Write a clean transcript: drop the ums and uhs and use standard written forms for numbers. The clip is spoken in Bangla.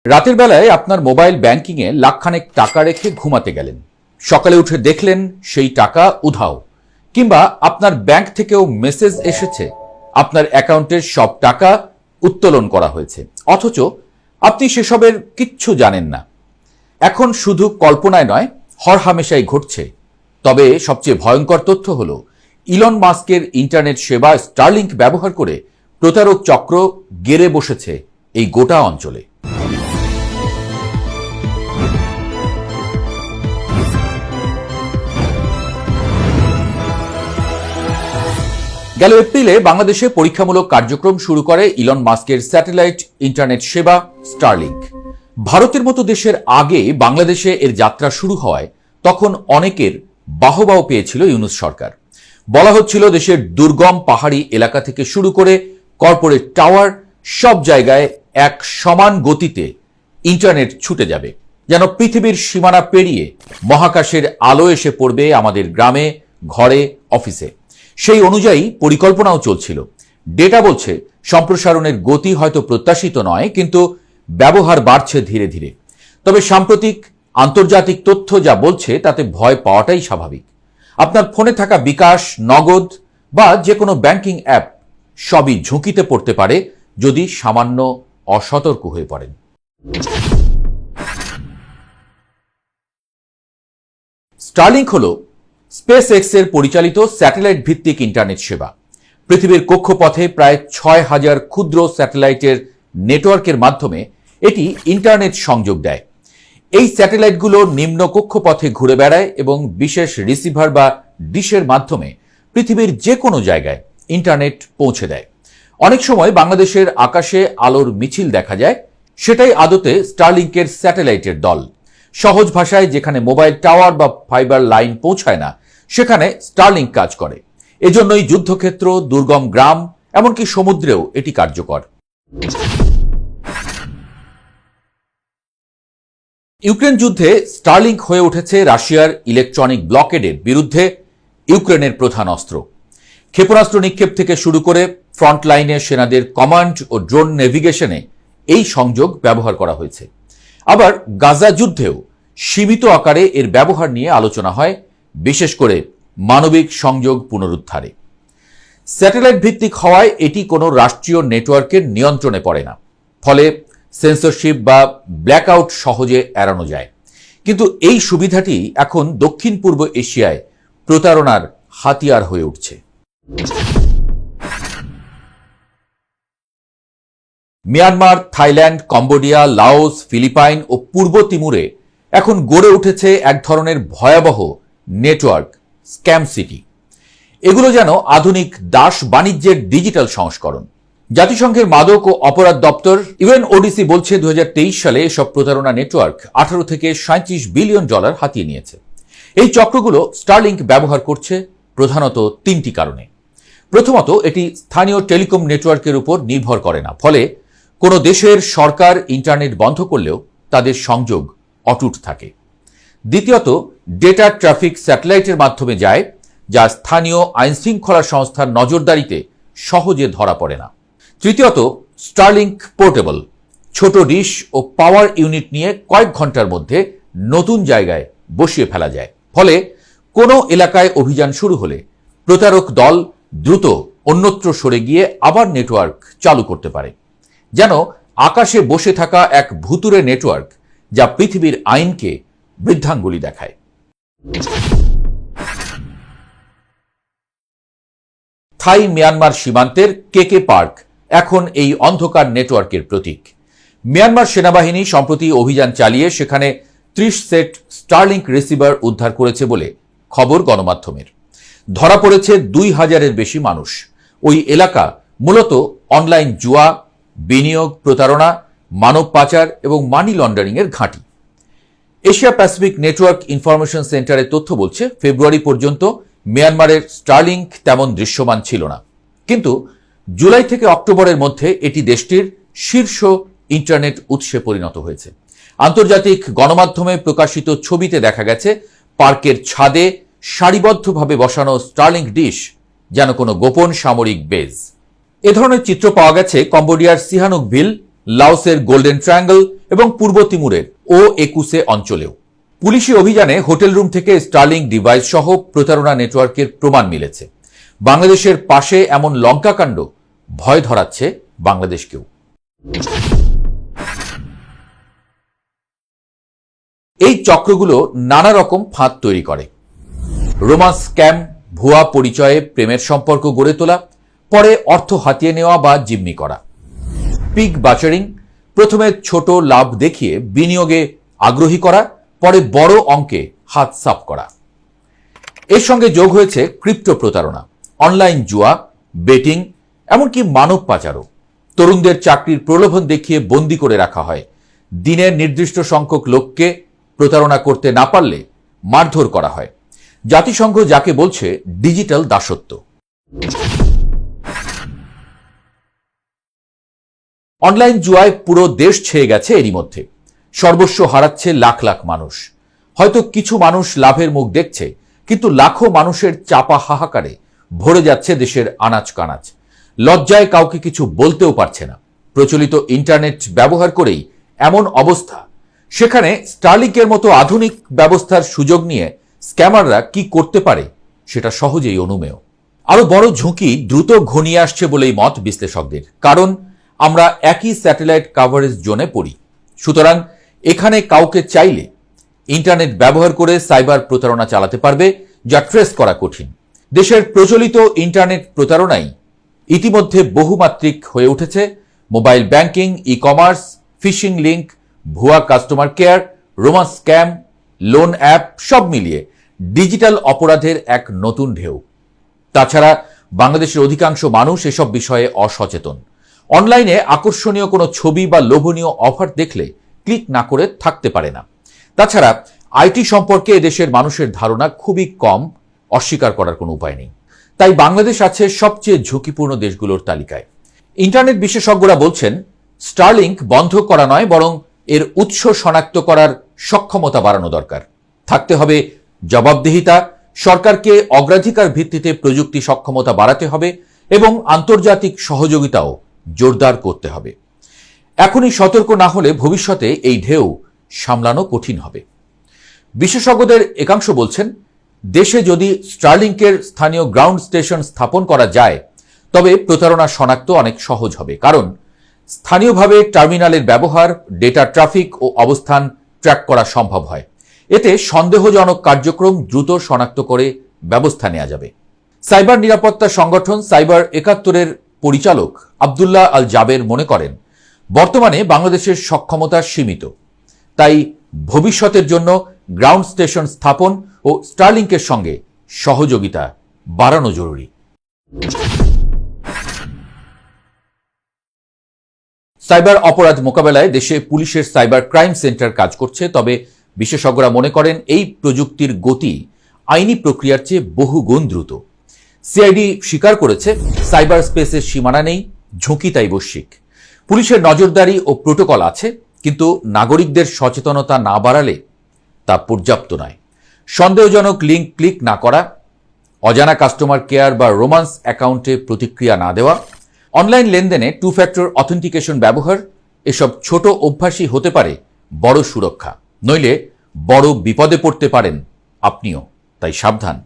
রাতের বেলায় আপনার মোবাইল ব্যাংকিংয়ে লাখখানেক টাকা রেখে ঘুমাতে গেলেন, সকালে উঠে দেখলেন সেই টাকা উধাও, কিংবা আপনার ব্যাংক থেকেও মেসেজ এসেছে আপনার অ্যাকাউন্টের সব টাকা উত্তোলন করা হয়েছে, অথচ আপনি সেসবের কিচ্ছু জানেন না। এখন শুধু কল্পনায় নয়, হরহামেশাই ঘটছে। তবে সবচেয়ে ভয়ঙ্কর তথ্য হল, ইলন মাস্কের ইন্টারনেট সেবা স্টারলিংক ব্যবহার করে প্রতারক চক্র গেড়ে বসেছে এই গোটা অঞ্চলে। গেল এপ্রিলে বাংলাদেশে পরীক্ষামূলক কার্যক্রম শুরু করে ইলন মাস্কের স্যাটেলাইট ইন্টারনেট সেবা স্টারলিংক। ভারতের মতো দেশের আগে বাংলাদেশে এর যাত্রা শুরু হওয়ায় তখন অনেকের বাহবাও পেয়েছিল ইউনূস সরকার। বলা হচ্ছিল দেশের দুর্গম পাহাড়ি এলাকা থেকে শুরু করে কর্পোরেট টাওয়ার, সব জায়গায় এক সমান গতিতে ইন্টারনেট ছুটে যাবে, যেন পৃথিবীর সীমানা পেরিয়ে মহাকাশের আলো এসে পড়বে আমাদের গ্রামে, ঘরে, অফিসে। সেই অনুযায়ী পরিকল্পনাও চলছিল। ডেটা বলছে সম্প্রসারণের গতি হয়তো প্রত্যাশিত নয়, কিন্তু ব্যবহার বাড়ছে ধীরে ধীরে। তবে সাম্প্রতিক আন্তর্জাতিক তথ্য যা বলছে তাতে ভয় পাওয়াটাই স্বাভাবিক। আপনার ফোনে থাকা বিকাশ, নগদ বা যে কোনো ব্যাংকিং অ্যাপ সবই ঝুঁকিতে পড়তে পারে যদি সামান্য অসতর্ক হয়ে পড়েন। স্টারলিংক হল স্পেস এক্স এর পরিচালিত স্যাটেলাইট ভিত্তিক ইন্টারনেট সেবা। পৃথিবীর কক্ষপথে প্রায় ৬,০০০ ক্ষুদ্র স্যাটেলাইটের নেটওয়ার্কের মাধ্যমে এটি ইন্টারনেট সংযোগ দেয়। এই স্যাটেলাইটগুলো নিম্ন কক্ষপথে ঘুরে বেড়ায় এবং বিশেষ রিসিভার বা ডিশের মাধ্যমে পৃথিবীর যে কোনো জায়গায় ইন্টারনেট পৌঁছে দেয়। অনেক সময় বাংলাদেশের আকাশে আলোর মিছিল দেখা যায়, সেটাই আদতে স্টারলিংকের স্যাটেলাইটের দল। সহজ ভাষায়, যেখানে মোবাইল টাওয়ার বা ফাইবার লাইন পৌঁছায় না, সেখানে স্টারলিংক কাজ করে। এজন্যই যুদ্ধক্ষেত্র, দুর্গম গ্রাম, এমনকি সমুদ্রেও এটি কার্যকর। ইউক্রেন যুদ্ধে স্টারলিংক হয়ে উঠেছে রাশিয়ার ইলেকট্রনিক ব্লকেডের বিরুদ্ধে ইউক্রেনের প্রধান অস্ত্র। ক্ষেপণাস্ত্র নিক্ষেপ থেকে শুরু করে ফ্রন্টলাইনে সেনাদের কমান্ড ও ড্রোন নেভিগেশনে এই সংযোগ ব্যবহার করা হয়েছে। আবার গাজা যুদ্ধেও সীমিত আকারে এর ব্যবহার নিয়ে আলোচনা হয়, বিশেষ করে মানবিক সংযোগ পুনরুদ্ধারে। স্যাটেলাইট ভিত্তিক হওয়ায় এটি কোনো রাষ্ট্রীয় নেটওয়ার্কের নিয়ন্ত্রণে পড়ে না, ফলে সেন্সরশিপ বা ব্ল্যাকআউট সহজে এড়ানো যায়। কিন্তু এই সুবিধাটি এখন দক্ষিণ পূর্ব এশিয়ায় প্রতারণার হাতিয়ার হয়ে উঠছে। Myanmar, Thailand, Cambodia, Laos, Philippines ও পূর্ব তিমুরে এখন গড়ে উঠেছে এক ধরনের ভয়াবহ নেটওয়ার্ক স্ক্যাম সিটি। এগুলো যেন আধুনিক দাস বাণিজ্যের ডিজিটাল সংস্করণ। জাতিসংঘের মাদক ও অপরাধ দপ্তর ইউএনওডিসি বলছে 2023 সালে এসব প্রতারণা নেটওয়ার্ক 18 থেকে 37 বিলিয়ন ডলার হাতিয়ে নিয়েছে। এই চক্রগুলো স্টারলিংক ব্যবহার করছে প্রধানত 3টি কারণে। প্রথমত, এটি স্থানীয় টেলিকম নেটওয়ার্কের উপর নির্ভর করে না, ফলে কোনো দেশের সরকার ইন্টারনেট বন্ধ করলেও তাদের সংযোগ অটুট থাকে। দ্বিতীয়ত, ডেটা ট্রাফিক স্যাটেলাইটের মাধ্যমে যায়, যা স্থানীয় আইনশৃঙ্খলা সংস্থার নজরদারিতে সহজে ধরা পড়ে না। তৃতীয়ত, স্টারলিংক পোর্টেবল। ছোট ডিশ ও পাওয়ার ইউনিট নিয়ে কয়েক ঘন্টার মধ্যে নতুন জায়গায় বসিয়ে ফেলা যায়, ফলে কোনো এলাকায় অভিযান শুরু হলে প্রতারক দল দ্রুত অন্যত্র সরে গিয়ে আবার নেটওয়ার্ক চালু করতে পারে, যেন আকাশে বসে থাকা এক ভুতুরে নেটওয়ার্ক যা পৃথিবীর আইনকে বৃদ্ধাঙ্গুলি দেখায়। থাই মিয়ানমার সীমান্তের কেকে পার্ক এখন এই অন্ধকার নেটওয়ার্কের প্রতীক। মিয়ানমার সেনাবাহিনী সম্প্রতি অভিযান চালিয়ে সেখানে 30 সেট স্টারলিংক রিসিভার উদ্ধার করেছে বলে খবর গণমাধ্যমের। ধরা পড়েছে 2000-এর বেশি মানুষ। ওই এলাকা মূলত অনলাইন জুয়া, বিনিয়োগ, প্রতারণা, মানব পাচার এবং মানি লন্ডারিং এর ঘাঁটি। এশিয়া প্যাসিফিক নেটওয়ার্ক ইনফরমেশন সেন্টারের তথ্য বলছে, ফেব্রুয়ারি পর্যন্ত মিয়ানমারের স্টারলিংক তেমন দৃশ্যমান ছিল না, কিন্তু জুলাই থেকে অক্টোবরের মধ্যে এটি দেশটির শীর্ষ ইন্টারনেট উৎসে পরিণত হয়েছে। আন্তর্জাতিক গণমাধ্যমে প্রকাশিত ছবিতে দেখা গেছে পার্কের ছাদে সারিবদ্ধভাবে বসানো স্টারলিংক ডিশ যেন কোনো গোপন সামরিক বেজ। এ ধরনের চিত্র পাওয়া গেছে কম্বোডিয়ার সিহানুকভিল লাওসের গোল্ডেন ট্রায়াঙ্গল এবং পূর্ব তিমুরের O21 অঞ্চলেও। পুলিশি অভিযানে হোটেল রুম থেকে স্টারলিংক ডিভাইস সহ প্রতারণা নেটওয়ার্কের প্রমাণ মিলেছে। বাংলাদেশের পাশে এমন লঙ্কাকাণ্ড ভয় ধরাচ্ছে বাংলাদেশকেও। এই চক্রগুলো নানা রকম ফাঁদ তৈরি করে। রোমান্স স্ক্যাম, ভুয়া পরিচয়ে প্রেমের সম্পর্ক গড়ে তোলা, পরে অর্থ হাতিয়ে নেওয়া বা জিম্মি করা। পিগ বাচারিং, প্রথমে ছোট লাভ দেখিয়ে বিনিয়োগে আগ্রহী করা, পরে বড় অঙ্কে হাত সাফ করা। এর সঙ্গে যোগ হয়েছে ক্রিপ্টো প্রতারণা, অনলাইন জুয়া, বেটিং, এমনকি মানব পাচারও। তরুণদের চাকরির প্রলোভন দেখিয়ে বন্দী করে রাখা হয়। দিনের নির্দিষ্ট সংখ্যক লোককে প্রতারণা করতে না পারলে মারধর করা হয়। জাতিসংঘ যাকে বলছে ডিজিটাল দাসত্ব। অনলাইন জুয়ায় পুরো দেশ ছেয়ে গেছে এরই মধ্যে। সর্বস্ব হারাচ্ছে লাখ লাখ মানুষ। হয়তো কিছু মানুষ লাভের মুখ দেখছে, কিন্তু লাখো মানুষের চাপা হাহাকারে ভরে যাচ্ছে দেশের আনাচ কানাচ। লজ্জায় কাউকে কিছু বলতেও পারছে না। প্রচলিত ইন্টারনেট ব্যবহার করেই এমন অবস্থা। সেখানে স্টারলিংকের মতো আধুনিক ব্যবস্থার সুযোগ নিয়ে স্ক্যামাররা কি করতে পারে সেটা সহজেই অনুমেয়। আরো বড় ঝুঁকি দ্রুত ঘনিয়ে আসছে বলেই মত বিশ্লেষকদের। কারণ আমরা একই স্যাটেলাইট কাভারেজ জোনে পড়ি। সুতরাং এখানে কাউকে চাইলে ইন্টারনেট ব্যবহার করে সাইবার প্রতারণা চালাতে পারবে, যা ট্রেস করা কঠিন। দেশের প্রচলিত ইন্টারনেট প্রতারণাই ইতিমধ্যে বহুমাত্রিক হয়ে উঠেছে। Mobile banking, e commerce, phishing link, ভুয়া customer care, romance scam, loan app, সব মিলিয়ে ডিজিটাল অপরাধের এক নতুন ঢেউ। তাছাড়া বাংলাদেশের অধিকাংশ মানুষ এসব বিষয়ে অসচেতন। অনলাইনে আকর্ষণীয় কোনো ছবি বা লোভনীয় অফার দেখলে ক্লিক না করে থাকতে পারে না। তাছাড়া আইটি সম্পর্কে এদেশের মানুষের ধারণা খুবই কম, অস্বীকার করার কোনো উপায় নেই। তাই বাংলাদেশ আছে সবচেয়ে ঝুঁকিপূর্ণ দেশগুলোর তালিকায়। ইন্টারনেট বিশেষজ্ঞরা বলছেন, স্টারলিংক বন্ধ করা নয়, বরং এর উৎস শনাক্ত করার সক্ষমতা বাড়ানো দরকার। থাকতে হবে জবাবদিহিতা, সরকারকে অগ্রাধিকার ভিত্তিতে প্রযুক্তি সক্ষমতা বাড়াতে হবে এবং আন্তর্জাতিক সহযোগিতাও জোরদার করতে হবে। এখনই সতর্ক না হলে ভবিষ্যতে এই ঢেউ সামলানো কঠিন হবে। বিশেষজ্ঞদের একাংশ বলছেন, দেশে যদি স্টারলিংকের স্থানীয় গ্রাউন্ড স্টেশন স্থাপন করা যায় তবে প্রতারণা শনাক্ত অনেক সহজ হবে। কারণ স্থানীয়ভাবে টার্মিনালের ব্যবহার, ডেটা ট্রাফিক ও অবস্থান ট্র্যাক করা সম্ভব হয়। এতে সন্দেহজনক কার্যক্রম দ্রুত শনাক্ত করে ব্যবস্থা নেওয়া যাবে। সাইবার নিরাপত্তা সংগঠন সাইবার ৭১-এর পরিচালক আব্দুল্লাহ আল জাবের মনে করেন, বর্তমানে বাংলাদেশের সক্ষমতা সীমিত। তাই ভবিষ্যতের জন্য গ্রাউন্ড স্টেশন স্থাপন ও স্টারলিংকের সঙ্গে সহযোগিতা বাড়ানো জরুরি। সাইবার অপরাধ মোকাবেলায় দেশে পুলিশের সাইবার ক্রাইম সেন্টার কাজ করছে। তবে বিশেষজ্ঞরা মনে করেন, এই প্রযুক্তির গতি আইনি প্রক্রিয়ার চেয়ে বহুগুণ দ্রুত। সিআইডি স্বীকার করেছে, সাইবার স্পেসের সীমানা নেই, ঝুঁকি তাই বৈশ্বিক। পুলিশের নজরদারি ও প্রোটোকল আছে, কিন্তু নাগরিকদের সচেতনতা না বাড়ালে তা পর্যাপ্ত নয়। সন্দেহজনক লিঙ্ক ক্লিক না করা, অজানা কাস্টমার কেয়ার বা রোমান্স অ্যাকাউন্টে প্রতিক্রিয়া না দেওয়া, অনলাইন লেনদেনে 2 ফ্যাক্টর অথেন্টিকেশন ব্যবহার, এসব ছোট অভ্যাসই হতে পারে বড় সুরক্ষা। নইলে বড় বিপদে পড়তে পারেন আপনিও। তাই সাবধান।